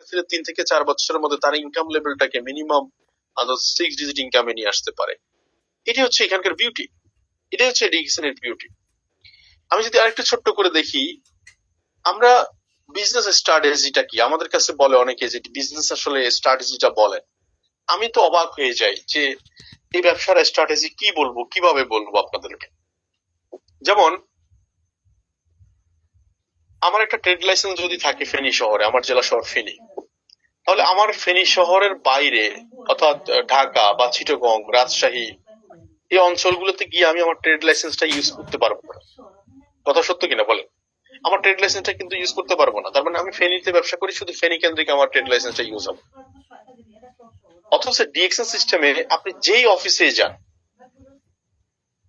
3 থেকে 4 বছরের মধ্যে তার ইনকাম লেভেলটাকে মিনিমাম 6 ডিজিট ইনকামে নিয়ে আসতে পারে। এটি হচ্ছে এখানকার বিউটি, এটাই হচ্ছে ডিএক্সএন এর বিউটি। আমি যদি আরেকটু ছোট্ট করে দেখি, আমরা বিজনেস স্ট্র্যাটেজিটা কি, আমাদের কাছে বলে অনেকে যে বিজনেস আসলে স্ট্র্যাটেজিটা বলেন। আমি তো অবাক হয়ে যাই যে এই ব্যবসার স্ট্র্যাটেজি কি বলবো, কিভাবে বলবো আপনাদেরকে। যেমন আমার একটা ট্রেড লাইসেন্স যদি থাকে ফেনী শহরে, আমার জেলা শহর ফেনী, তাহলে আমার ফেনী শহরের বাইরে অর্থাৎ ঢাকা বা চিটাগং, রাজশাহী, এই অঞ্চলগুলোতে গিয়ে আমি আমার ট্রেড লাইসেন্সটা ইউজ করতে পারবো না। কথা সত্য কিনা বলেন? আমার ট্রেড লাইসেন্সটা কিন্তু ইউজ করতে পারবো না। তার মানে আমি ফেনীতে ব্যবসা করি, শুধু ফেনী কেন্দ্রিক আমার ট্রেড লাইসেন্সটা ইউজ হবে। অথচ ডিএক্সএন সিস্টেমে আপনি যেই অফিসে যান,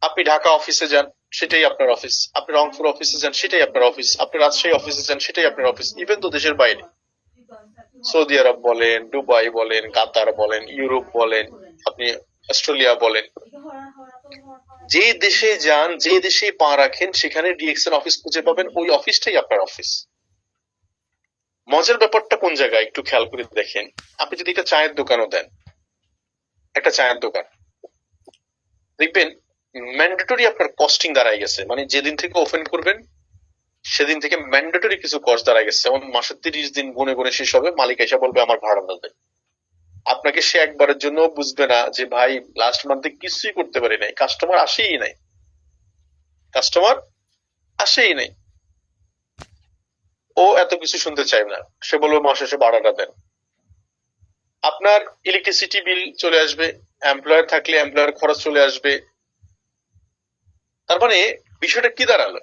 আপনি ঢাকা অফিসে যান সেটাই আপনার অফিস, আপনি রংপুর অফিসে যান সেটাই আপনার অফিস, আপনি রাজশাহী অফিসে যান সেটাই আপনার অফিস। ইভেন তো দেশের বাইরে সৌদি আরব বলেন, দুবাই বলেন, কাতার বলেন, ইউরোপ বলেন, আপনি অস্ট্রেলিয়া বলেন, যে দেশে যান, যে দেশে পা রাখেন, সেখানে ডিএক্সএন অফিস খুঁজে পাবেন, ওই অফিসটাই আপনার অফিস। মজার ব্যাপারটা কোন জায়গায় একটু খেয়াল করে দেখেন। আপনি যদি একটা চায়ের দোকানও দেন, একটা চায়ের দোকান দেখবেন ম্যান্ডেটরি আপনার কস্টিং দাঁড়ায় গেছে, মানে যেদিন থেকে ওপেন করবেন সেদিন থেকে ম্যান্ডেটরি কিছু কস্ট দাঁড়ায় গেছে। যেমন মাসের 30 দিন গুনে গুনে শেষ হবে, মালিক এসে বলবে আমার ভাড়া না দেন। আপনাকে সে একবারের জন্য বুঝবে না যে ভাই লাস্ট মান্থে কিছুই করতে পারি নাই, কাস্টমার আসেই নাই, কাস্টমার আসেই নাই। ও এত কিছু শুনতে চাইবে না, সে বলবে মাস শেষে ভাড়াটা দেন। আপনার ইলেকট্রিসিটি বিল চলে আসবে, এমপ্লয়ার থাকলে এমপ্লয়ার খরচ চলে আসবে। তার মানে বিষয়টা কি দাঁড়ালো?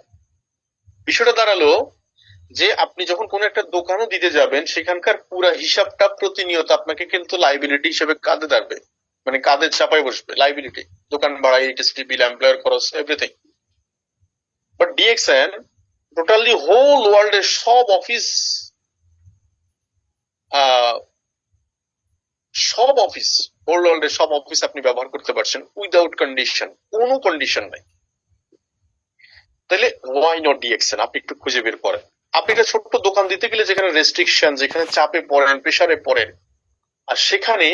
বিষয়টা দাঁড়ালো যে আপনি যখন কোন একটা দোকানও দিতে যাবেন, সেখানকার পুরো হিসাবটা প্রতিনিয়ত আপনাকে কিন্তু লাইবিলিটি হিসেবে কাঁধে দাঁড়াবে, মানে কাঁধে চাপায় বসবে লাইবিলিটি, দোকান ভাড়া, ইলেকট্রিসিটি বিল, এমপ্লয়ার খরচ, everything. But DXN totally whole ওয়ার্ল্ডের সব অফিস, সব অফিস, হোল ওয়ার্ল্ডের সব অফিস আপনি ব্যবহার করতে পারছেন উইদাউট কন্ডিশন, কোনো কন্ডিশন নাই। তাহলে ওয়াই নট ডিএক্সএন? আপনি একটু খুঁজে বের করেন। আপনি একটা ছোট্ট দোকান দিতে গেলে যেখানে রেস্ট্রিকশন, যেখানে চাপে পড়েন, প্রেসারে পড়েন, আর সেখানে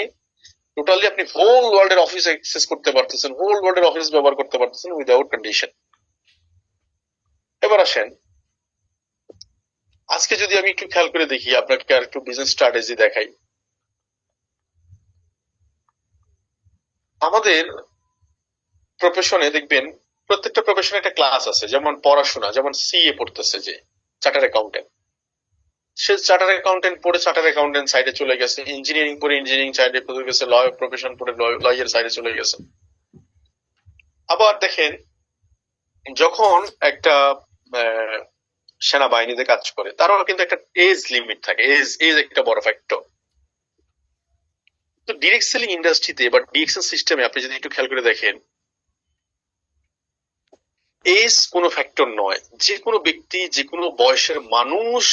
টোটালি আপনি হোল ওয়ার্ল্ডের অফিস অ্যাক্সেস করতে পারতেছেন, হোল ওয়ার্ল্ডের অফিস ব্যবহার করতে পারতেছেন উইদাউট কন্ডিশন। এবার আসেন, আজকে যদি আমি একটু খেয়াল করে দেখি, আপনাকে আর একটু বিজনেস স্ট্র্যাটেজি দেখাই। আমাদের প্রফেশনে দেখবেন প্রত্যেকটা প্রফেশনে একটা ক্লাস আছে, যেমন পড়াশোনা, যেমন সিএ পড়তেছে, যে চার্টার অ্যাকাউন্টেন্ট, সে চার্টার অ্যাকাউন্টেন্ট পড়ে চার্টার অ্যাকাউন্টেন্ট সাইডে চলে গেছে, ইঞ্জিনিয়ারিং পড়ে ইঞ্জিনিয়ারিং সাইডে চলে গেছে, ল প্রফেশন পড়ে লয়ের সাইডে চলে গেছে। আবার দেখেন যখন একটা সেনাবাহিনীতে কাজ করে, তারও কিন্তু একটা এজ লিমিট থাকে, এজ একটা বড় ফ্যাক্টর। তো ডিরেক্ট সেলিং ইন্ডাস্ট্রিতে বা ডিএক্সএন সিস্টেমে আপনি যদি একটু খেয়াল করে দেখেন, এজ কোনো ফ্যাক্টর নয়। যে কোনো ব্যক্তি, যে কোনো বয়সের মানুষ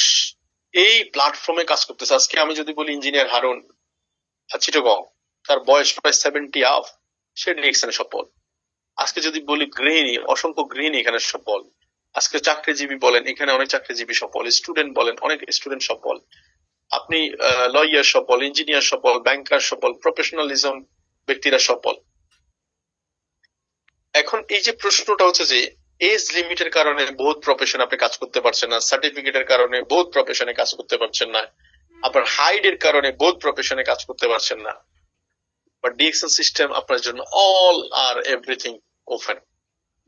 এই প্ল্যাটফর্মে কাজ করতেছে। আজকে আমি যদি বলি ইঞ্জিনিয়ার হারুন চিটাগং, তার বয়স প্রায় 70 আপ, সে ডিরেকশনে সফল। আজকে যদি বলি গৃহিণী, অসংখ্য গৃহিণী এখানে সফল। আজকে চাকরিজীবী বলেন, এখানে অনেক চাকরিজীবী সফল। স্টুডেন্ট বলেন, অনেক স্টুডেন্ট সফল। আপনি লয়ার সফল, ইঞ্জিনিয়ার সফল, ব্যাংকার সফল, প্রফেশনালিজম ব্যক্তিরা সফল। এখন এই যে প্রশ্নটা হচ্ছে যে এজ লিমিটের কারণে বহুত প্রফেশন আপনি কাজ করতে পারছেন না, সার্টিফিকেটের কারণে বহুত প্রফেশনে কাজ করতে পারছেন না, আপনার হাইডের কারণে বহুত প্রফেশনে কাজ করতে পারছেন না। বাট ডিএক্সএন সিস্টেম আপনার জন্য অল আর এভরিথিং ওপেন,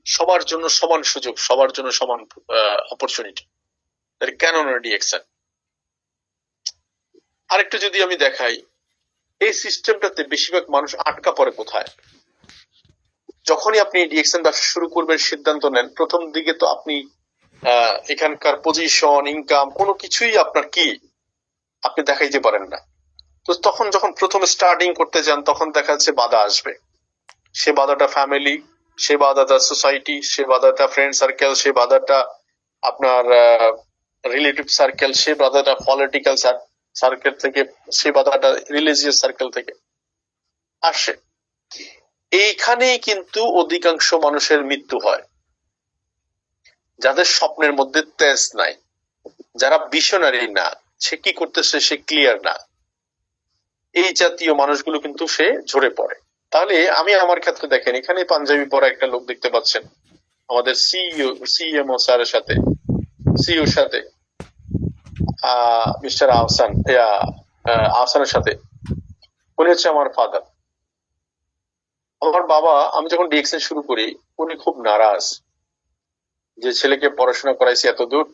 সবার জন্য সমান সুযোগ, সবার জন্য সমান অপরচুনিটি। কেন না ডিএক্সএন? আরেকটু যদি আমি দেখাই, এই সিস্টেমটাতে বেশিরভাগ মানুষ আটকা পড়ে কোথায়? যখনই আপনি ডিএক্সএন ব্যবসা শুরু করবেন, সিদ্ধান্ত নেন, প্রথম দিকে তো আপনি এখানকার পজিশন, ইনকাম, কোনো কিছুই আপনার কি আপনি দেখাইতে পারেন না। তো তখন যখন প্রথম স্টার্টিং করতে যান, তখন দেখা যাচ্ছে বাধা আসবে। সে বাধাটা ফ্যামিলি, সে বাধাটা সোসাইটি, সে বাধাটা ফ্রেন্ড সার্কেল, সে বাধাটা আপনার রিলেটিভ সার্কেল, সে বাধাটা পলিটিক্যাল সার্কেল থেকে, সে বাধাটা রিলিজিয়াস সার্কেল থেকে আসে। এইখানেই কিন্তু অধিকাংশ মানুষের মৃত্যু হয়, যাদের স্বপ্নের মধ্যে তেজ নাই, যারা ভিশনারি না, সে কি করতেছে সে ক্লিয়ার না, এই জাতীয় মানুষগুলো কিন্তু সে ঝরে পড়ে। তাহলে আমি আমার ক্ষেত্রে দেখেন, এখানে পাঞ্জাবি পরা একটা লোক দেখতে পাচ্ছেন আমাদের সিএমও স্যারের সাথে, সিইওর সাথে, মিস্টার আহসান, আহসানের সাথে। উনি হচ্ছে আমার ফাদার। আমার বাবা, আমি যখন ডিএক্সএন শুরু করি উনি খুব নারাজ যে ছেলেকে পড়াশোনা করাইছি এত দূর,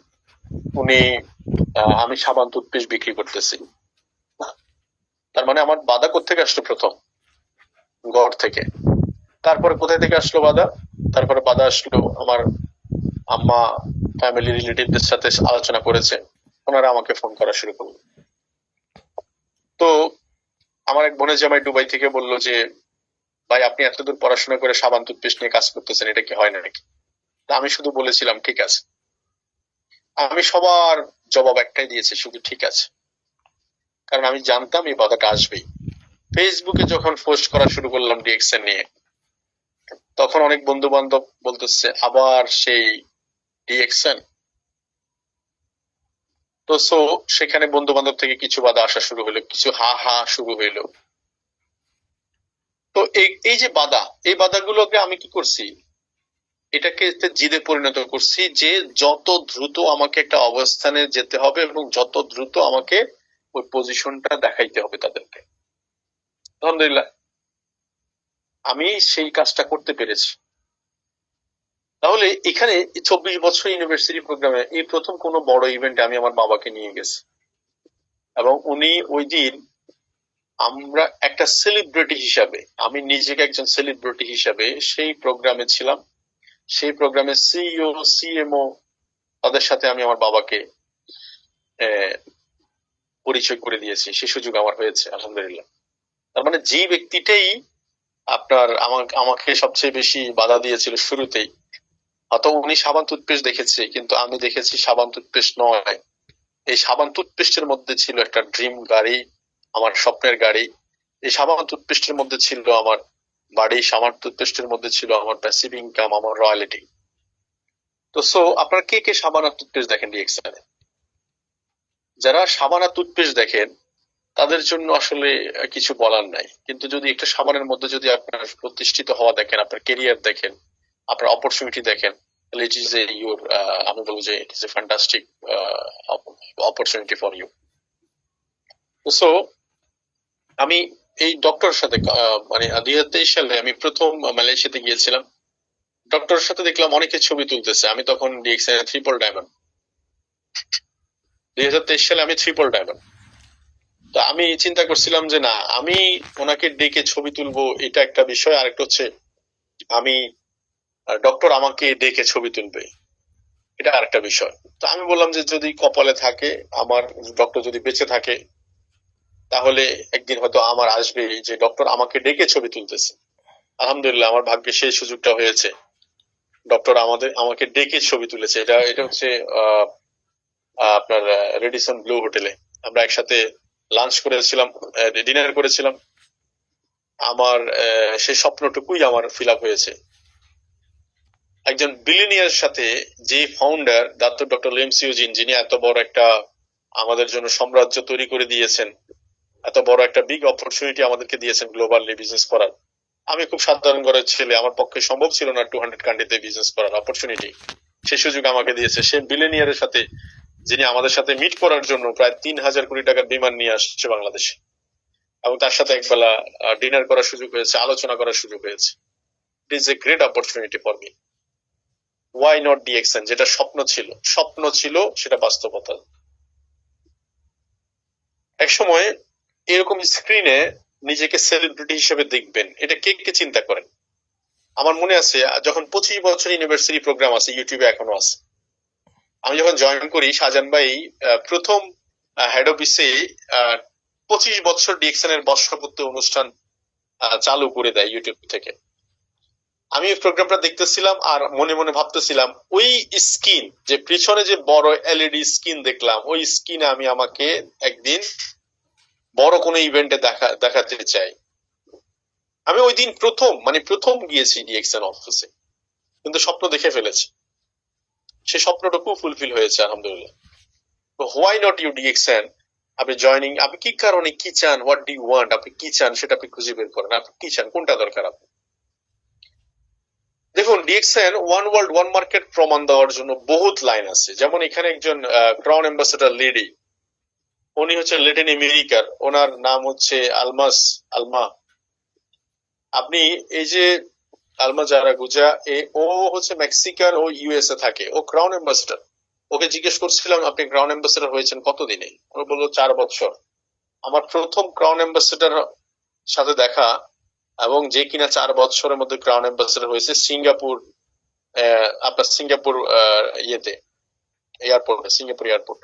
উনি আমি সাবান টুথপেস্ট বিক্রি করতেছি। তার মানে আমার বাধা কোত্থেকে আসলো? প্রথম ঘর থেকে। তারপরে কোথায় থেকে আসলো বাধা? তারপরে বাধা আসলো আমার আম্মা ফ্যামিলি রিলেটিভদের সাথে আলোচনা করেছে, ওনারা আমাকে ফোন করা শুরু করলো। তো আমার এক বোনের জামাই দুবাই থেকে বললো যে ভাই আপনি এতদূর পড়াশোনা করে সাবান টুথপেস্ট নিয়ে কাজ করতেছেন, এটা কি হয় না নাকি? আমি শুধু বলেছিলাম ঠিক আছে। আমি সবার জবাব একটাই দিয়েছি, শুধু ঠিক আছে। কারণ আমি জানতাম এই বাধাটা আসবেই। ফেসবুকে যখন পোস্ট করা শুরু করলাম ডিএক্সএন নিয়ে, তখন অনেক বন্ধু বান্ধব বলতেছে আবার সেই ডিএক্সএন। তো সেখানে বন্ধু বান্ধব থেকে কিছু বাধা আসা শুরু হলো, কিছু হা হা শুরু হইলো। তো এই যে বাধা, এই বাধাগুলোকে আমি কি করছি, এটাকে জিদে পরিণত করছি যে যত দ্রুত আমাকে একটা অবস্থানে যেতে হবে এবং যত দ্রুত আমাকে ওই পজিশনটা দেখাইতে হবে তাদেরকে। আলহামদুলিল্লাহ আমি সেই কাজটা করতে পেরেছি। তাহলে এখানে 24 বছর ইউনিভার্সিটি প্রোগ্রামে এই প্রথম কোনো বড় ইভেন্টে আমি আমার বাবাকে নিয়ে গেছি, এবং উনি ওই দিন, আমরা একটা সেলিব্রিটি হিসাবে, আমি নিজেকে একজন সেলিব্রিটি হিসাবে সেই প্রোগ্রামে ছিলাম। সেই প্রোগ্রামে সিইও সিএমও তাদের সাথে আমি আমার বাবাকে পরিচয় করে দিয়েছি, সেই সুযোগ আমার হয়েছে আলহামদুলিল্লাহ। তার মানে যে ব্যক্তিটাই আপনার আমাকে সবচেয়ে বেশি বাধা দিয়েছিল শুরুতেই, হয়তো উনি সাবান টুথপেস্ট দেখেছে, কিন্তু আমি দেখেছি সাবান টুথপেস্ট নয়, এই সাবান টুথপেস্টের মধ্যে ছিল একটা ড্রিম গাড়ি, আমার স্বপ্নের গাড়ি। এই সাবান টুথপেস্টের মধ্যে ছিল আমার বাড়ি, সাবান টুথপেস্টের মধ্যে ছিল আমার প্যাসিভ ইনকাম, আমার রয়্যালিটি। তো আপনারা কে কে সাবান আর টুথপেস্ট দেখেন ডিএক্সএনে? যারা সাবান আর টুথপেস্ট দেখেন তাদের জন্য আসলে কিছু বলার নাই, কিন্তু যদি একটা সাবানের মধ্যে যদি আপনার প্রতিষ্ঠিত হওয়া দেখেন, আপনার কেরিয়ার দেখেন, আপনার অপরচুনিটি দেখেন, তাহলে ইট ইজ এ ইউর, আমি বলবো যে it is a fantastic opportunity for you. So আমি এই ডক্টরের সাথে মানে 2023 সালে আমি প্রথম মালয়েশিয়াতে গিয়েছিলাম। ডক্টরের সাথে দেখলাম অনেকে ছবি তুলতেছে, আমি তখন ডিএক্সএন ট্রিপল ডায়মন্ড, 2023 সালে আমি ট্রিপল ডায়মন্ড। তো আমি চিন্তা করছিলাম যে না, আমি ওনাকে ডেকে ছবি তুলবো এটা একটা বিষয়, আরেকটা হচ্ছে আমি ডক্টর আমাকে ডেকে ছবি তুলবে এটা আরেকটা বিষয়। তো আমি বললাম যে যদি কপালে থাকে, আমার ডক্টর যদি বেঁচে থাকে, তাহলে একদিন হয়তো আমার আসবে যে ডক্টর আমাকে ডেকে ছবি তুলতেছে। আলহামদুলিল্লাহ আমার ভাগ্যে সেই সুযোগটা হয়েছে, ডক্টর আমাকে ডেকে ছবি তুলেছে। এটা হচ্ছে আপনার রেডিসন ব্লু হোটেলে আমরা একসাথে লাঞ্চ করেছিলাম, ডিনার করেছিলাম। আমার সেই স্বপ্নটুকুই আমার ফিল আপ হয়েছে। একজন বিলিনিয়ার সাথে, যে ফাউন্ডার ডক্টর লেম সিওজিন, যিনি এত বড় একটা আমাদের জন্য সাম্রাজ্য তৈরি করে দিয়েছেন, এত বড় একটা বিগ অপরচুনিটি আমাদেরকে দিয়েছেন গ্লোবালি বিজনেস করার। আমি খুব সাধারণ ঘরের ছেলে, আমার পক্ষে সম্ভব ছিল না 200 কান্ট্রিতে বিজনেস করার অপরচুনিটি, সেই সুযোগ আমাকে দিয়েছে। সে বিলিনিয়ারের সাথে, যিনি আমাদের সাথে মিট করার জন্য প্রায় 3,000 কোটি টাকার বিমান নিয়ে আসছে বাংলাদেশে, এবং তার সাথে একবেলা ডিনার করার সুযোগ হয়েছে, আলোচনা করার সুযোগ হয়েছে। It is a great opportunity for me. Why not DXN? যেটা স্বপ্ন ছিল সেটা বাস্তবতা। এক সময় এরকম স্ক্রিনে নিজেকে সেলিব্রিটি হিসেবে দেখবেন, এটা কে কে চিন্তা করেন? আমার মনে আছে যখন 25 বছর ইউনিভার্সিটি প্রোগ্রাম আছে, ইউটিউবে এখনো আছে, আমি যখন জয়েন করি, শাহজাহান ভাই প্রথম হেড অফিসে 25 বছর ডিএক্সএন এর বর্ষপূর্তি অনুষ্ঠান চালু করে দেয় ইউটিউব থেকে। আমি ওই প্রোগ্রামটা দেখতেছিলাম আর মনে মনে ভাবতেছিলাম, ওই স্ক্রিন, যে পিছনে যে বড় এলইডি স্ক্রিন দেখলাম, ওই স্ক্রিনে আমি আমাকে একদিন বড় কোনো ইভেন্টে দেখাতে চাই। আমি ওই দিন প্রথম গিয়েছি ডিএক্সএন অফিসে, কিন্তু স্বপ্ন দেখে ফেলেছি। সে স্বপ্নটুকু ফুলফিল হয়েছে আলহামদুলিল্লাহ। হোয়াই নট ইউ ডিএক্সএন, আপনি জয়নিং, আপনি কি কারণে কি চান, হোয়াট ডু ইউ ওয়ান্ট, আপনি কি চান সেটা আপনি খুঁজে বের করেন, আপনি কি চান, কোনটা দরকার আপনার। দেখুন DXN one world one market প্রমাণ দেওয়ার জন্য বহুত লাইন আছে। যেমন এখানে একজন ক্রাউন অ্যাম্বাসেডর লেডি, উনি হচ্ছে ল্যাটিন আমেরিকার, ওনার নাম হচ্ছে আলমা। আপনি এই যে আলমা জারাগুজা, ও হচ্ছে মেক্সিকান, ও ইউএসএ থাকে, ও ক্রাউন অ্যাম্বাসেডর। ওকে জিজ্ঞেস করছিলাম আপনি ক্রাউন অ্যাম্বাসেডর হয়েছেন কতদিনে, ও বললো 4 বছর। আমার প্রথম ক্রাউন অ্যাম্বাসেডর সাথে দেখা, এবং যে কিনা 4 বছরের মধ্যে ক্রাউন অ্যাম্বাসেডর হয়েছে সিঙ্গাপুর, আপনার সিঙ্গাপুর ইয়েতে, এয়ারপোর্টে, সিঙ্গাপুর এয়ারপোর্ট।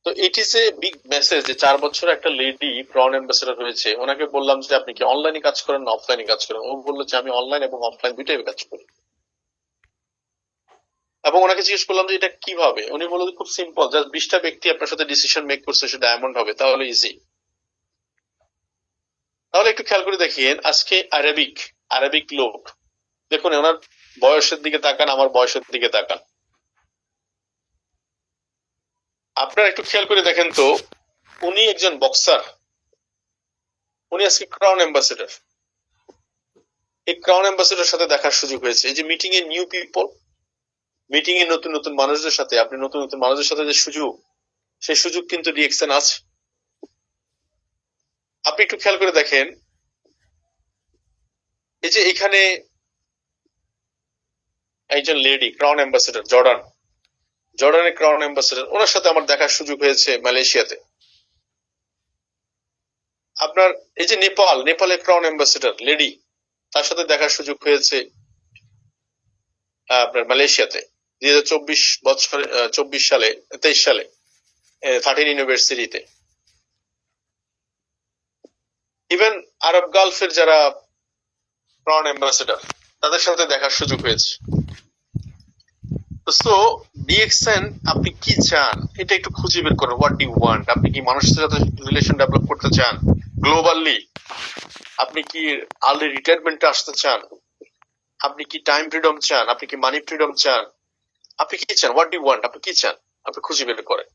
তো ইট ইজ এ বিগ মেসেজ যে 4 বছর একটা লেডি ক্রাউন অ্যাম্বাসেডর হয়েছে। ওনাকে বললাম যে আপনি কি অনলাইনে কাজ করেন না অফলাইনে কাজ করেন, ও বললো যে আমি অনলাইন এবং অফলাইন দুইটাই কাজ করি। এবং ওনাকে জিজ্ঞেস করলাম যে এটা কিভাবে, উনি বললো যে খুব সিম্পল, জাস্ট 20টা ব্যক্তি আপনার সাথে ডিসিশন মেক করছে, সেটা ডায়মন্ড হবে, তাহলে ইজি। তাহলে একটু খেয়াল করে দেখিয়েন, আজকে আরবিক লোক, দেখুন ওনার বয়সের দিকে তাকান, আমার বয়সের দিকে তাকান, আপনারা একটু খেয়াল করে দেখেন তো, উনি একজন বক্সার, উনি আজকে ক্রাউন অ্যাম্বাসেডর। এই ক্রাউন অ্যাম্বাসেডর সাথে দেখার সুযোগ হয়েছে, এই যে মিটিং এ নিউ পিপল, মিটিং এ নতুন নতুন মানুষদের সাথে, আপনি নতুন নতুন মানুষদের সাথে যে সুযোগ, সেই সুযোগ কিন্তু ডিএক্সএন আছে। আপনি একটু খেয়াল করে দেখেন, এই যে এখানে একজন লেডি ক্রাউন অ্যাম্বাসেডর, জর্ডানের ক্রাউন অ্যাম্বাসেডর, ওনার সাথে আমার দেখার সুযোগ হয়েছে মালয়েশিয়াতে। আপনার এই যে নেপালের ক্রাউন অ্যাম্বাসেডর লেডি, তার সাথে দেখার সুযোগ হয়েছে আপনার মালয়েশিয়াতে 2024 বছর, 23 সালে 13 ইউনিভার্সিটিতে। ইভেন আরব গালফের যারা ক্রাউন অ্যাম্বাসেডর, তাদের সাথে দেখার সুযোগ হয়েছে। সো ডিএক্সএন আপনি কি চান এটা একটু খুঁজে বের করেন, হোয়াট ডু ওয়ান্ট। আপনি কি মানুষের সাথে রিলেশন ডেভেলপ করতে চান গ্লোবালি, আপনি কি আর্লি রিটায়ারমেন্টে আসতে চান, আপনি কি টাইম ফ্রিডম চান, আপনি কি মানি ফ্রিডম চান, আপনি কি চান, হোয়াট ডু ওয়ান্ট, আপনি কি চান, আপনি খুঁজে বের করেন।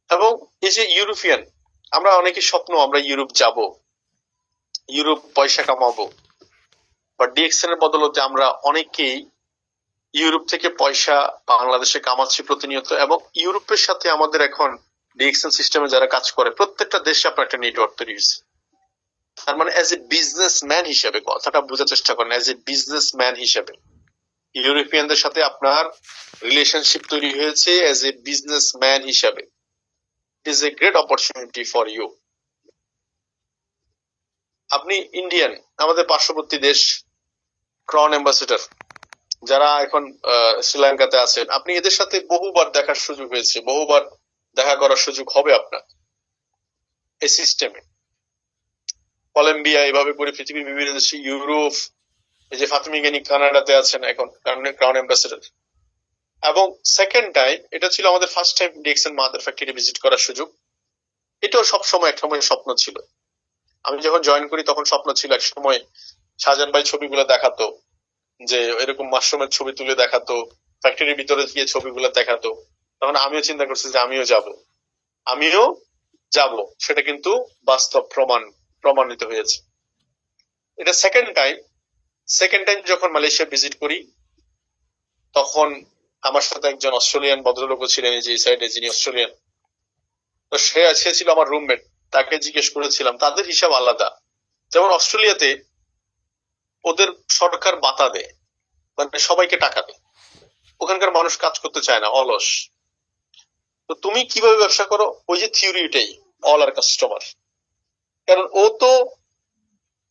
এবং এই যে ইউরোপিয়ান, আমরা অনেকে স্বপ্ন আমরা ইউরোপ যাব, ইউরোপ পয়সা কামাবো, বাট ডিএক্সএন এর বদলতে আমরা অনেকেই ইউরোপ থেকে পয়সা বাংলাদেশে কামাচ্ছি প্রতিনিয়ত। এবং ইউরোপের সাথে আমাদের এখন ডিএক্সএন সিস্টেমে যারা কাজ করে, প্রত্যেকটা দেশে আপনার একটা নেটওয়ার্ক তৈরি হয়েছে। তার মানে অ্যাজ এ বিজনেসম্যান হিসেবে, কথাটা বোঝার চেষ্টা করেন, অ্যাজ এ বিজনেসম্যান হিসেবে ইউরোপিয়ানদের সাথে আপনার রিলেশনশিপ তৈরি হয়েছে অ্যাজ এ বিজনেসম্যান হিসাবে। It is a great opportunity for you. আপনি ইন্ডিয়ান, আমাদের পার্শ্ববর্তী দেশ, ক্রাউন অ্যাম্বাসেডর যারা এখন শ্রীলঙ্কাতে আছেন, আপনি এদের সাথে বহুবার দেখার সুযোগ হয়েছে, বহুবার দেখা করার সুযোগ হবে আপনার এই সিস্টেমে। কলম্বিয়া, এভাবে করে পৃথিবীর বিভিন্ন দেশে, ইউরোপ, এই যে ফাতিমি গানি কানাডাতে আছেন এখন ক্রাউন অ্যাম্বাসেডর। এবং সেকেন্ড টাইম, এটা ছিল আমাদের first time DXN mother factory visit করার সুযোগ। এটাও সবসময় এক সময় স্বপ্ন ছিল। আমি যখন জয়েন করি তখন স্বপ্ন ছিল, এক সময় শাহজাহান ভাই ছবিগুলো দেখাতো, যে এরকম মাশরুমের ছবি তুলে দেখাতো, ফ্যাক্টরির ভিতরে গিয়ে ছবিগুলো দেখাতো, তখন আমিও চিন্তা করছি যে আমিও যাব। সেটা কিন্তু বাস্তব প্রমাণিত হয়েছে। এটা সেকেন্ড টাইম যখন মালয়েশিয়া ভিজিট করি, তখন আমার সাথে একজন অস্ট্রেলিয়ান ভদ্রলোকও ছিলেন, এই যে সাইডে, যিনি অস্ট্রেলিয়ান। তো সে ছিল আমার রুমমেট। তাকে জিজ্ঞেস করেছিলাম, তাদের হিসাব আলাদা। যেমন অস্ট্রেলিয়াতে ওদের সরকার বাতা দেয়, মানে সবাইকে টাকা দেয়, ওখানকার মানুষ কাজ করতে চায় না, অলস। তো তুমি কিভাবে ব্যবসা করো, ওই যে থিওরিটাই, অল আর কাস্টমার। কারণ ও তো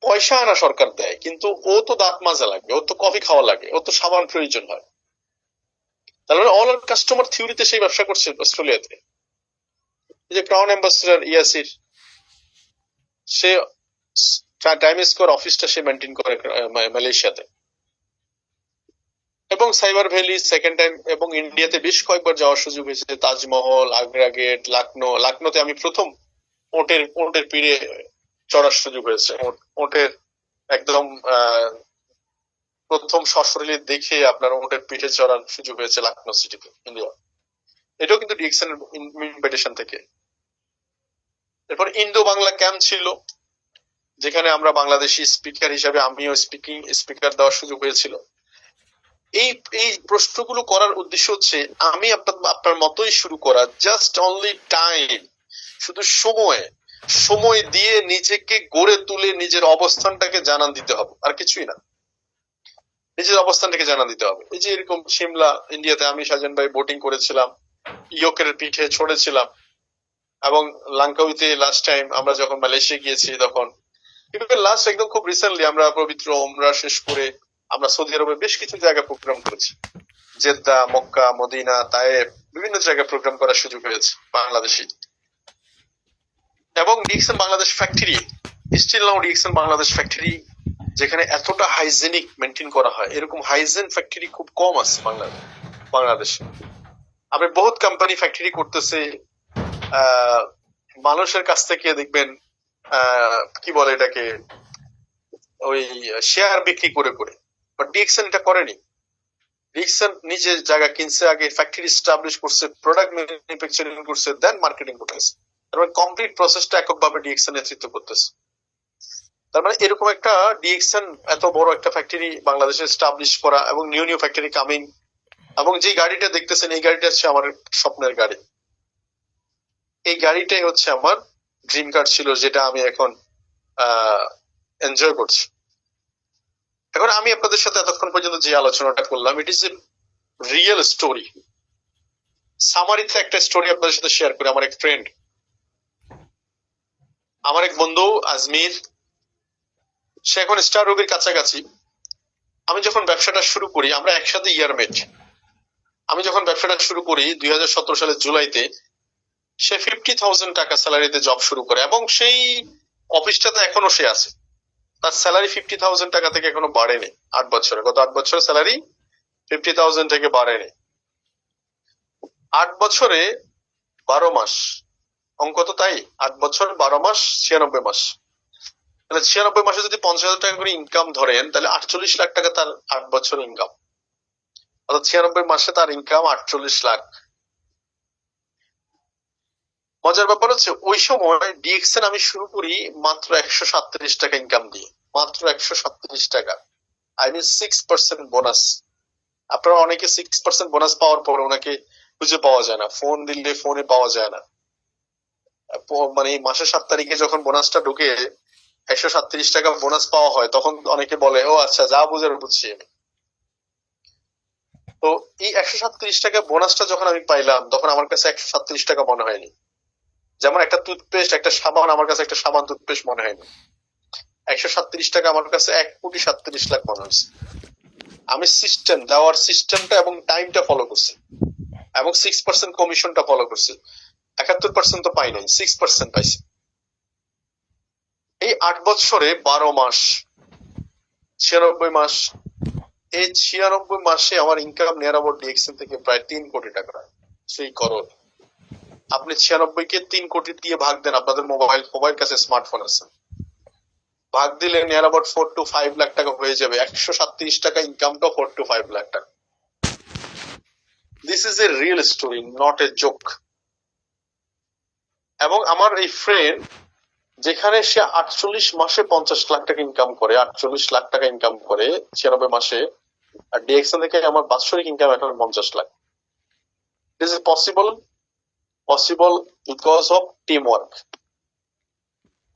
পয়সা আনা সরকার দেয়, কিন্তু ও তো দাঁত মাজা লাগে, ও তো কফি খাওয়া লাগে, ও তো সাবান প্রয়োজন হয়। তার মানে অল আর কাস্টমার থিওরিতে সেই ব্যবসা করছে অস্ট্রেলিয়াতে। এই যে ক্রাউন অ্যাম্বাসেডর ইয়াসির, সে টাইম স্কোয়ার অফিসটা সে মেনটেন করে মালয়েশিয়াতে। এবং সাইবার ভ্যালি সেকেন্ড টাইম, এবং ইন্ডিয়াতে বেশ কয়েকবার যাওয়ার সুযোগ হয়েছে, তাজমহল, আগ্রা গেট, লাকনোতে আমি প্রথম ওটের পিড়ে চড়ার সুযোগ হয়েছে, ওটের একদম প্রথম সশরীরে দেখে আপনার উটের পিঠে চড়ার সুযোগ হয়েছে লখনৌ সিটিতে, ইন্ডিয়া। এটাও কিন্তু ডিএক্সএন এর ইনভিটেশন থেকে। এরপর ইন্দো বাংলা ক্যাম্প ছিল, যেখানে আমরা বাংলাদেশি স্পিকার হিসাবে আমিও স্পিকার দেওয়ার সুযোগ হয়েছিল। এই এই প্রশ্নগুলো করার উদ্দেশ্য হচ্ছে আমি আপনার মতোই শুরু করা, জাস্ট অনলি টাইম, শুধু সময় দিয়ে নিজেকে গড়ে তুলে নিজের অবস্থানটাকে জানান দিতে হবে, আর কিছুই না। নিজের অবস্থানটাকে জানান দিতে হবে। এই যে এরকম সিমলা ইন্ডিয়াতে আমি সাজান ভাই বোটিং করেছিলাম, ইয়কের পিঠে ছড়েছিলাম, এবং লাঙ্কাউইতে লাস্ট টাইম আমরা যখন মালয়েশিয়া গিয়েছি তখন, লাস্ট একদম খুব রিসেন্টলি আমরা পবিত্র উমরা শেষ করে আমরা সৌদি আরবে বেশ কিছু জায়গায় প্রোগ্রাম করেছি, জেদ্দা, মক্কা, মদিনা, তায়েফ, বিভিন্ন জায়গায় প্রোগ্রাম করার সুযোগ হয়েছে বাংলাদেশি। এবং DXN Bangladesh factory, still now DXN Bangladesh factory যেখানে এতটা হাইজেনিক মেনটেন করা হয়, এরকম হাইজেন ফ্যাক্টরি খুব কম আছে বাংলাদেশে। আপনি বহুত কোম্পানি ফ্যাক্টরি করতেছে মানুষের কাছ থেকে, দেখবেন কি বলে এটাকে, ওই শেয়ার বিক্রি করে করে। বাট ডিএক্সএন এটা করেনি। ডিএক্সএন নিজের জায়গা কিনছে, আগে ফ্যাক্টরি এস্টাবলিশ করছে, প্রোডাক্ট ম্যানুফ্যাকচারিং করছে, দেন মার্কেটিং করতেছে। তার মানে কমপ্লিট প্রসেসটা এককভাবে ডিএক্সএন নেতৃত্ব করতেছে। তার মানে এরকম একটা ডিএক্সএন এত বড় একটা ফ্যাক্টরি বাংলাদেশে এস্টাবলিশ করা, এবং নিউ ফ্যাক্টরি কামিং, এবং যে গাড়িটা দেখতেছেন এই গাড়িটা হচ্ছে আমার স্বপ্নের গাড়ি। এই গাড়িটাই হচ্ছে আমার ড্রিম কার ছিল, যেটা আমি এখন এনজয় করছি। এখন আমি আপনাদের সাথে এতক্ষণ পর্যন্ত যে আলোচনাটা করলাম, it is a real story. সামারিতে একটা স্টোরি আপনাদের সাথে শেয়ার করি। আমার এক ফ্রেন্ড, আমার এক বন্ধু আজমির, সে এখন স্টার রবির কাছাকাছি। আমি যখন ব্যবসাটা শুরু করি, আমরা একসাথে ইয়ারমেট। আমি যখন ব্যবসাটা শুরু করি 2017 সালের জুলাইতে, সে 50,000 টাকা স্যালারিতে জব শুরু করে, এবং সেই অফিসটাতে এখনো সে আছে। তার স্যালারি 50,000 টাকা থেকে এখনো বাড়েনি। 8 বছরে, গত 8 বছরে স্যালারি 50,000 থেকে বাড়েনি। 8 বছরে 12 মাস, অঙ্ক তো তাই, 8 বছর 12 মাস 96 মাস। তাহলে 96 মাসে যদি 50,000 টাকা করে ইনকাম ধরেন, তাহলে 48 লাখ টাকা তার 8 বছর ইনকাম। অর্থাৎ 96 মাসে তার ইনকাম 48 লাখ। মজার ব্যাপার হচ্ছে ওই সময় ডিএক্সএন আমি শুরু করি মাত্র 137 টাকা ইনকাম দিয়ে, মাত্র 137 টাকা। I mean 6% bonus. আপনারা অনেকে 6% বোনাস পাওয়ার পরে ওনাকে খুঁজে পাওয়া যায় না, ফোন দিলে ফোনে পাওয়া যায় না। মানে মাসের 7 তারিখে যখন বোনাসটা ঢুকে 137 টাকা বোনাস পাওয়া হয়, তখন অনেকে বলে ও আচ্ছা, যা বুঝে বুঝছি। তো এই 137 টাকা বোনাসটা যখন আমি পাইলাম, তখন আমার কাছে 137 টাকা মনে হয়নি। যেমন একটা টুথপেস্ট, একটা সাবান আমার কাছে একটা সাবান টুথপেস্ট মনে হয়নি। 137 টাকা আমার কাছে 1,37,00,000 মনে হয়েছে। আমি সিস্টেম দেওয়ার সিস্টেমটা এবং টাইমটা ফলো করছি, এবং 6% কমিশনটা ফলো করছি। 71% তো পাই নাই, 6% পাইছি। এই 8 বছরে 12 মাস, 96 মাস, এই 96 মাসে আমার ইনকাম নিয়ার অ্যাবাউট ডিএক্সএন থেকে প্রায় 3 কোটি টাকা। সেই করোড়। আপনি 96 কে 3 কোটি দিয়ে ভাগ দেন, আপনাদের মোবাইল কাছে স্মার্টফোন আছে, ভাগ দিলে নিয়ার অ্যাবাউট 4 to 5 লাখ টাকা হয়ে যাবে। 137 টাকা ইনকামটা 4 to 5 লাখ টাকা। This is a real story, not a joke. এবং আমার এই ফ্রেন্ড, যেখানে সে 48 মাসে 50 লাখ টাকা ইনকাম করে, 48 লাখ টাকা ইনকাম করে 96 মাসে, আর ডিএক্সএন থেকে আমার বাৎসরিক ইনকাম এখন 50 lakh. This is possible because of team work.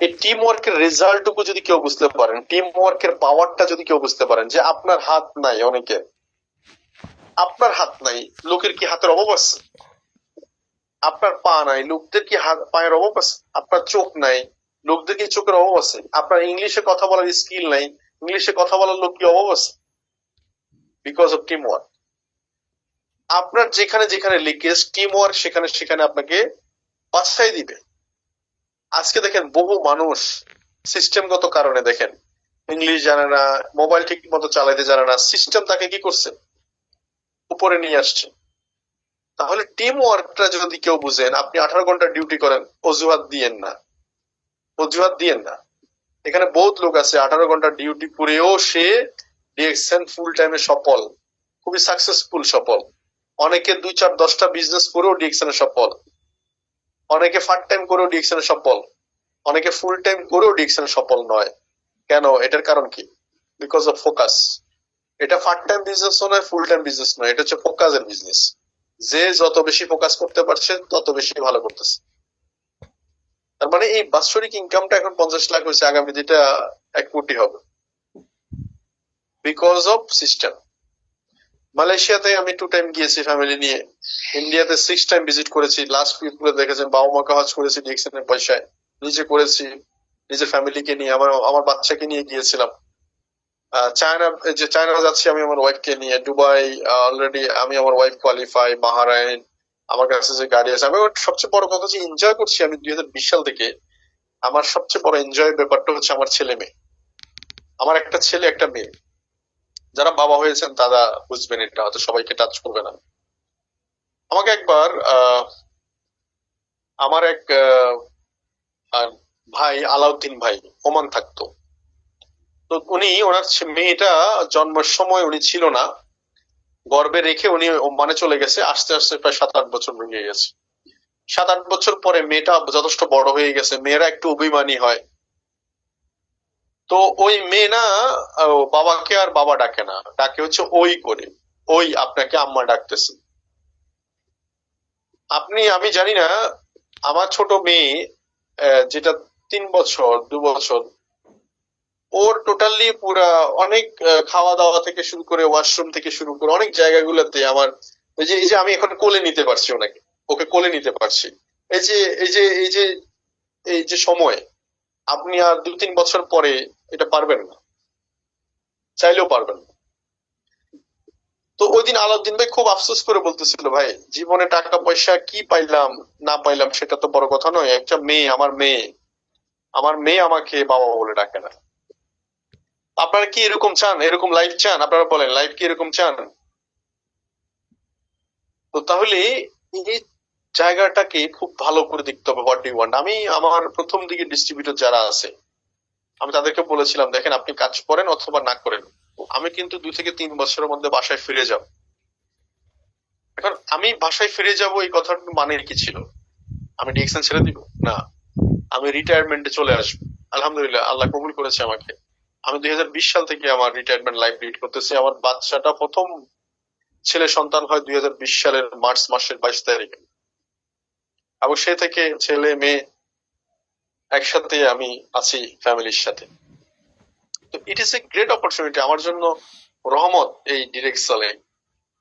এই টিম ওয়ার্কের রেজাল্টটুকু যদি কেউ বুঝতে পারেন, টিম ওয়ার্কের পাওয়ারটা যদি কেউ বুঝতে পারেন, যে আপনার হাত নাই, অনেকের আপনার হাত নাই, লোকের কি হাতের অভাব আছে? আপনার পা নাই, লোকদের কি পায়ের অভাব আছে? আপনার চোখ নাই, লোকদের কি চোখের অভাব আছে? আপনার ইংলিশে কথা বলার স্কিল নাই, ইংলিশে কথা বলার লোক কি অভাব আছে? Because of team work. আপনার যেখানে যেখানে লিকেজ, টিম ওয়ার্ক সেখানে সেখানে আপনাকে বাছাই দিবে। আজকে দেখেন বহু মানুষ সিস্টেমগত কারণে, দেখেন ইংলিশ জানে না, মোবাইল ঠিক মতো চালাইতে জানে না, সিস্টেম তাকে কি করছে, উপরে নিয়ে আসছে। তাহলে টিম ওয়ার্কটা যদি কেউ বুঝেন, আপনি 18 ঘন্টা ডিউটি করেন, অজুহাত দিয়েন না, অজুহাত দিয়েন না। এখানে বহুত লোক আছে 18 ঘন্টা ডিউটি করেও সে ডিএক্সএন ফুল টাইমে সফল, খুবই সাকসেসফুল সফল। অনেকে 2, 4, 10টা বিজনেস করেও ডিএক্সএন সফল, অনেকে পার্ট টাইম করেও ডিএক্সএন সফল, অনেকে ফুল টাইম করেও ডিএক্সএন সফল নয়। কেন? এটার কারণ কি? Because of focus. এটা পার্ট টাইম বিজনেস নয়, ফুল টাইম বিজনেস নয়, এটা হচ্ছে ফোকাসের বিজনেস। যে যত বেশি ফোকাস করতে পারছে তত বেশি ভালো করতেছে। তার মানে এই বাৎসরিক ইনকামটা এখন 50 লাখ হয়েছে, আগামী যেটা 1 কোটি হবে, বিকজ অফ সিস্টেম। মালয়েশিয়াতে আমি 2 টাইম গিয়েছি ফ্যামিলি নিয়ে, ইন্ডিয়াতে 6 টাইম ভিজিট করেছি। লাস্ট উইক গুলো দেখেছেন, বাবা মাকে হজ করেছি ডিএক্সএন এর পয়সায়, নিজে করেছি, নিজের ফ্যামিলিকে নিয়ে, আমার আমার বাচ্চাকে নিয়ে গিয়েছিলাম। চায়না, যে চায়না যাচ্ছি আমি আমার ওয়াইফকে নিয়ে, দুবাই অলরেডি আমি আমার ওয়াইফ কোয়ালিফাই, বাহরাইন, আমার কাছে যে গাড়ি আছে। আমি সবচেয়ে বড় কথা হচ্ছে এনজয় করছি আমি 2020 সাল থেকে। আমার সবচেয়ে বড় এনজয় ব্যাপারটা হচ্ছে আমার ছেলে মেয়ে। আমার একটা ছেলে একটা মেয়ে, যারা বাবা হয়েছেন তারা বুঝবেন, এটা হয়তো সবাইকে টাচ করবে না। আমাকে একবার আমার এক ভাই, আলাউদ্দিন ভাই, ওমান থাকতো। তো উনি ওনার মেয়েটা জন্মের সময় উনি ছিল না, গর্ভে রেখে উনি ওমানে চলে গেছে। আস্তে আস্তে প্রায় 7-8 বছর ভেঙে গেছে। 7-8 বছর পরে মেয়েটা যথেষ্ট বড় হয়ে গেছে, মেয়েরা একটু অভিমানী হয়। তো ওই মেয়ে না বাবাকে আর বাবা ডাকে না, ডাকে হচ্ছে ওই করে, ওই আপনাকে আম্মা ডাকতেছে। আমি জানি না, আমার ছোট মেয়ে যেটা 3 বছর 2 বছর, ওর টোটালি পুরা অনেক খাওয়া দাওয়া থেকে শুরু করে, ওয়াশরুম থেকে শুরু করে অনেক জায়গাগুলোতে আমার, এই যে আমি এখন কোলে নিতে পারছি ওনাকে, ওকে কোলে নিতে পারছি। এই যে এই যে এই যে এই যে সময়, আপনি আর 2-3 বছর পরে এটা পারবেন না, চাইলেও পারবেন না। তো ওই দিন আলাউদ্দিন ভাই খুব আফসোস করে বলতেছিল, ভাই জীবনে টাকা পয়সা কি পাইলাম না পাইলাম সেটা তো বড় কথা নয়, একটা মেয়ে, আমার মেয়ে আমাকে বাবা বলে ডাকে না। আপনারা কি এরকম চান? এরকম লাইফ চান? আপনারা বলেন, লাইফ কি এরকম চান? তো তাহলে এই জায়গাটাকে খুব ভালো করে দেখতে হবে, হোয়াট ডু ওয়ান্ট। আমি আমার প্রথম দিকে ডিস্ট্রিবিউটর যারা আছে, আমি তাদেরকে বলেছিলাম, দেখেন আপনি কাজ করেন অথবা না করেন, আমি কিন্তু 2 থেকে 3 বছরের মধ্যে বাসায় ফিরে যাব। এখন আমি বাসায় ফিরে যাব এই কথার মানে কি ছিল? আমি ডিএক্সএন ছেড়ে দিব? না, আমি রিটায়ারমেন্টে চলে আসবো। আলহামদুলিল্লাহ, আল্লাহ কবুল করেছে আমাকে। আমি 2020 সাল থেকে আমার রিটায়ারমেন্ট লাইফ লিড করতেছি। আমার বাচ্চাটা প্রথম ছেলে সন্তান হয় 2020 সালের মার্চ মাসের 22 তারিখে, এবং সে থেকে ছেলে মেয়ে একসাথে আমি আছি ফ্যামিলির সাথে। তো ইট ইজ এ গ্রেট অপরচুনিটি আমার জন্য, রহমত। এই ডিরেকশনে,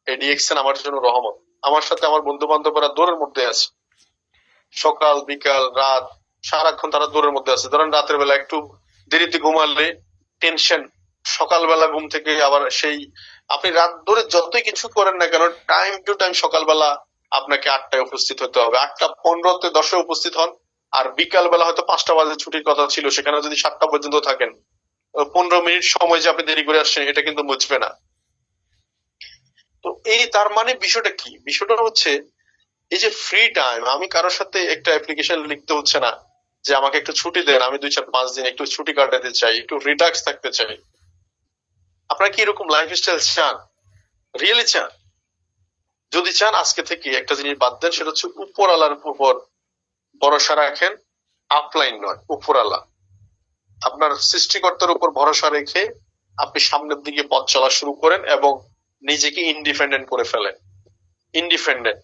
এই ডিএক্সএন আমার জন্য রহমত। আমার সাথে আমার বন্ধু বান্ধবরা দৌড়ের মধ্যে আছে, সকাল বিকাল রাত সারাক্ষণ তারা দৌড়ের মধ্যে আছে। ধরেন রাতের বেলা একটু দেরিতে ঘুমালে টেনশন, সকালবেলা ঘুম থেকে আবার সেই, আপনি রাত ধরে যতই কিছু করেন না কেন, টাইম টু টাইম সকালবেলা আপনাকে 8টায় উপস্থিত হতে হবে। 8টা 15-তে 10-এ উপস্থিত হন। আর বিকাল বেলা হয়তো 5টা বাজে ছুটির কথা ছিল, সেখানে যদি 7টা পর্যন্ত থাকেন, 15 মিনিট সময় যে আপনি দেরি করে আসছেন এটা কিন্তু বুঝবে না। তো এই তার মানে বিষয়টা কি? বিষয়টা হচ্ছে এই যে ফ্রি টাইম, আমি কারোর সাথে একটা অ্যাপ্লিকেশন লিখতে হচ্ছে না যে আমাকে একটু ছুটি দেন, আমি 2-4-5 দিন একটু ছুটি কাটাতে চাই, একটু রিল্যাক্স থাকতে চাই। আপনারা কি এরকম লাইফস্টাইল চান? রিয়েলি চান? যদি চান আজকে থেকে একটা জিনিস বাদ দেন, সেটা হচ্ছে উপরওয়ালার উপর ভরসা রাখেন। আপলাইন নয়, উপরওয়ালা। আপনার সৃষ্টিকর্তার উপর ভরসা রেখে আপনি সামনের দিকে পথ চলা শুরু করেন এবং নিজেকে ইন্ডিপেন্ডেন্ট করে ফেলেন। ইন্ডিপেন্ডেন্ট,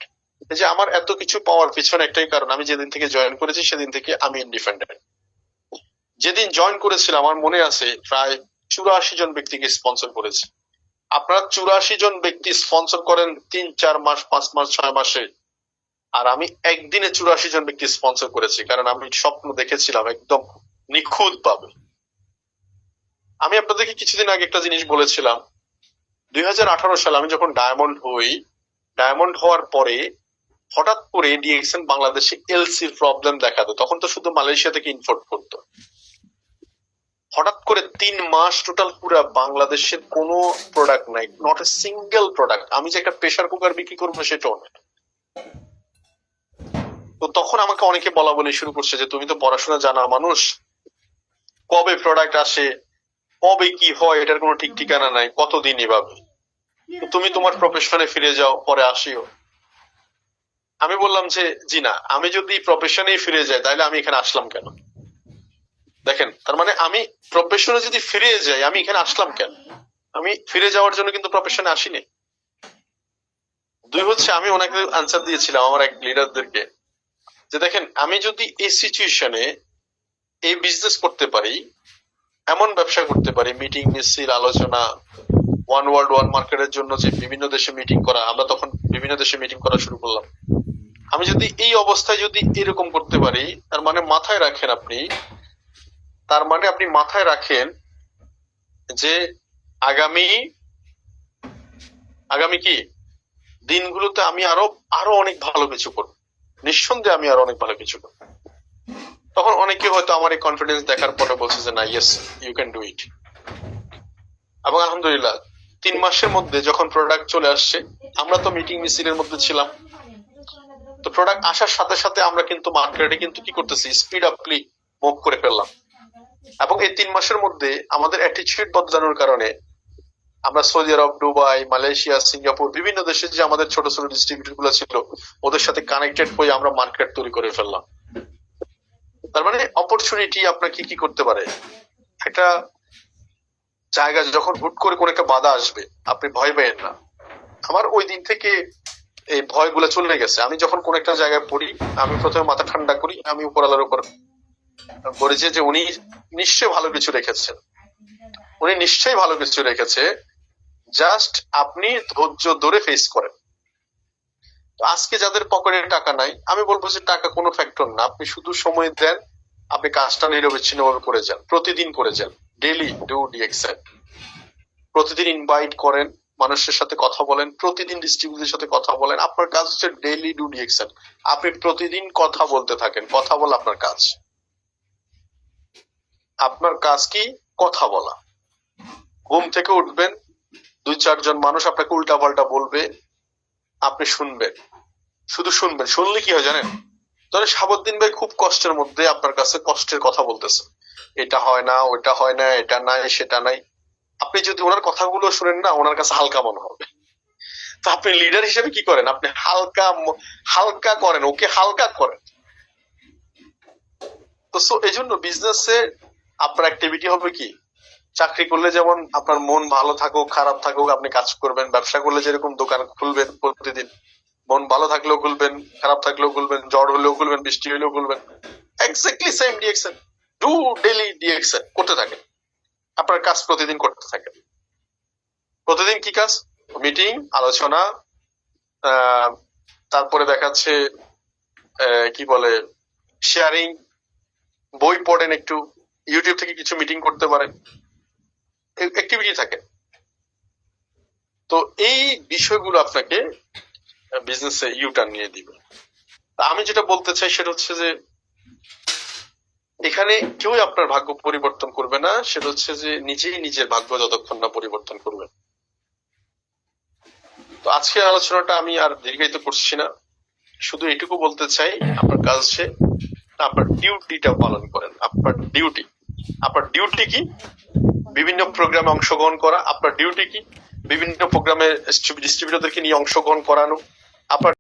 এই যে আমার এত কিছু পাওয়ার পিছনে একটাই কারণ, আমি যেদিন থেকে জয়েন করেছি সেদিন থেকে আমি ইন্ডিপেন্ডেন্ট। যেদিন জয়েন করেছিলাম আমার মনে আছে প্রায় 84 জন ব্যক্তিকে স্পন্সর করেছি। আপনারা 84 জন ব্যক্তি স্পন্সর করেন 3-4 মাস, 5 মাস, 6 মাসে, আর আমি একদিনে 84 জন ব্যক্তি স্পন্সর করেছি, কারণ আমি স্বপ্ন দেখেছিলাম একদম নিখুঁত ভাবে। আমি আপনাদেরকে কিছুদিন আগে একটা জিনিস বলেছিলাম, 2018 সালে আমি যখন ডায়মন্ড হই, ডায়মন্ড হওয়ার পরে হঠাৎ করে ডিএক্সএন বাংলাদেশে এলসির প্রবলেম দেখা দেয়। তখন তো শুধু মালয়েশিয়া থেকে ইম্পোর্ট করতো। হঠাৎ করে 3 মাস টোটাল পুরো বাংলাদেশের কোনো প্রোডাক্ট নাই, নট এ সিঙ্গেল প্রোডাক্ট। আমি যে একটা প্রেসার কুকার বিক্রি করবো সেটাও না। তো তখন আমাকে অনেকে বলা বলি শুরু করছে যে তুমি তো পড়াশোনা জানা মানুষ, কবে প্রোডাক্ট আসে, কবে কি হয় এটার কোনো ঠিক ঠিকানা নাই, কতদিন এভাবে। তুমি তোমার প্রফেশনে ফিরে যাও, পরে আসিও। আমি বললাম যে জি না, আমি যদি প্রফেশনে ফিরে যাই তাহলে আমি এখানে আসলাম কেন? দেখেন, তার মানে আমি প্রফেশনে যদি ফিরে যাই আমি এখানে আসলাম কেন? আমি ফিরে যাওয়ার জন্য কিন্তু প্রফেশনে আসিনি। দুই হচ্ছে, আমি ওনাকে আনসার দিয়েছিলাম আমার এক লিডারদেরকে, যে দেখেন আমি যদি এই সিচুয়েশনে এই বিজনেস করতে পারি, এমন ব্যবসা করতে পারি, মিটিং মিছিল আলোচনা, ওয়ান ওয়ার্ল্ড ওয়ান মার্কেটের জন্য যে বিভিন্ন দেশে মিটিং করা, আমরা তখন বিভিন্ন দেশে মিটিং করা শুরু করলাম। আমি যদি এই অবস্থায় যদি এরকম করতে পারি, তার মানে মাথায় রাখেন আপনি, তার মানে আপনি মাথায় রাখেন যে আগামী আগামী কি দিনগুলোতে আমি আরো আরো অনেক ভালো কিছু করবো, নিঃসন্দেহে আমি আরো অনেক ভালো কিছু করবো। তখন অনেকে হয়তো আমার এই কনফিডেন্স দেখার পরে বলছে যে না, yes you can do it. এবং আলহামদুলিল্লাহ 3 মাসের মধ্যে যখন প্রোডাক্ট চলে আসছে, আমরা তো মিটিং মিছিলের মধ্যে ছিলাম, তো প্রোডাক্ট আসার সাথে সাথে আমরা কিন্তু মার্কেটে কিন্তু কি করতেছি, স্পিড আপলি মুভ করে ফেললাম। এবং এই 3 মাসের মধ্যে আমাদের অ্যাটিটিউড বদলানোর কারণে আমরা সৌদি আরব, দুবাই, মালয়েশিয়া, সিঙ্গাপুর, বিভিন্ন দেশে যে আমাদের ছোট ছোট ডিস্ট্রিবিউটর গুলো ছিল, ওদের সাথে কানেক্টেড হয়ে আমরা মার্কেট তৈরি করে ফেললাম। তার মানে অপরচুনিটি আপনাকে কি করতে পারে, একটা জায়গা যখন হুট করে কোন একটা বাধা আসবে, আপনি ভয় পেয়েন না। আমার ওই দিন থেকে এই ভয়গুলো চলে গেছে। আমি যখন কোন একটা জায়গায় পড়ি, আমি প্রথমে মাথা ঠান্ডা করি, আমি উপরওয়ালার উপর বলেছি যে উনি নিশ্চয়ই ভালো কিছু রেখেছেন, উনি নিশ্চয়ই ভালো কিছু রেখেছে, জাস্ট আপনি ধৈর্য ধরে ফেস করেন। তো আজকে যাদের পকেটে টাকা নাই, আমি বলবো যে টাকা কোনো ফ্যাক্টর না, আপনি শুধু সময় দেন, আপনি কাজটা নিরবিচ্ছিন্ন ভাবে করে যান, প্রতিদিন করে যান, ডেইলি ডু ডিএক্সএন, প্রতিদিন ইনভাইট করেন, মানুষের সাথে কথা বলেন, প্রতিদিন ডিস্ট্রিবিউটরের সাথে কথা বলেন। আপনার কাজ হচ্ছে ডেইলি ডু ডিএক্সএন, আপনি প্রতিদিন কথা বলতে থাকেন, কথা বলা আপনার কাজ। আপনার কাজ কি? কথা বলা। ঘুম থেকে উঠবেন, 2-4 জন মানুষ আপনাকে উল্টা পাল্টা বলবে, আপনি শুনবেন, শুধু শুনবেন। শুনলে কি হয় জানেন? ধরেন শাহাবুদ্দিন ভাই খুব কষ্টের মধ্যে আপনার কাছে কষ্টের কথা বলতেছে, এটা হয় না, ওটা হয় না, এটা নাই, সেটা নাই। আপনি যদি ওনার কথাগুলো শুনেন না, ওনার কাছে হালকা মনে হবে। তো আপনি লিডার হিসেবে কি করেন, আপনি হালকা হালকা করেন, ওকে হালকা করেন। তো এই জন্য বিজনেসে আপনার অ্যাক্টিভিটি হবে কি, চাকরি করলে যেমন আপনার মন ভালো থাকুক খারাপ থাকুক আপনি কাজ করবেন, ব্যবসা করলে যেরকম দোকান খুলবেন প্রতিদিন, মন ভালো থাকলেও খুলবেন, খারাপ থাকলেও খুলবেন, ঝড় হলেও খুলবেন, বৃষ্টি হলেও খুলবেন, exactly same DXN, do daily DXN করতে থাকেন। আপনার কাজ প্রতিদিন করতে থাকেন। প্রতিদিন কি কাজ? মিটিং, আলোচনা, তারপরে দেখাচ্ছে কি বলে শেয়ারিং, বই পড়েন, একটু ইউটিউব থেকে কিছু মিটিং করতে পারেন, অ্যাক্টিভিটি থাকে। তো এই বিষয়গুলো আপনাকে বিজনেসে ইউটার্ন নিয়ে দিবে। আমি যেটা বলতে চাই সেটা হচ্ছে যে এখানে কেউই আপনার ভাগ্য পরিবর্তন করবে না, সেটা হচ্ছে যে নিজেই নিজের ভাগ্য যতক্ষণ না পরিবর্তন করবেন। তো আজকের আলোচনাটা আমি আর দীর্ঘায়িত করছি না, শুধু এটুকু বলতে চাই, আপনার কাজ হচ্ছে আপনার ডিউটিটা পালন করেন। আপনার ডিউটি কি? বিভিন্ন প্রোগ্রামে অংশগ্রহণ করা। আপনার ডিউটি কি? বিভিন্ন প্রোগ্রামে ডিস্ট্রিবিউটরদেরকে নিয়ে অংশগ্রহণ করানো। আপনার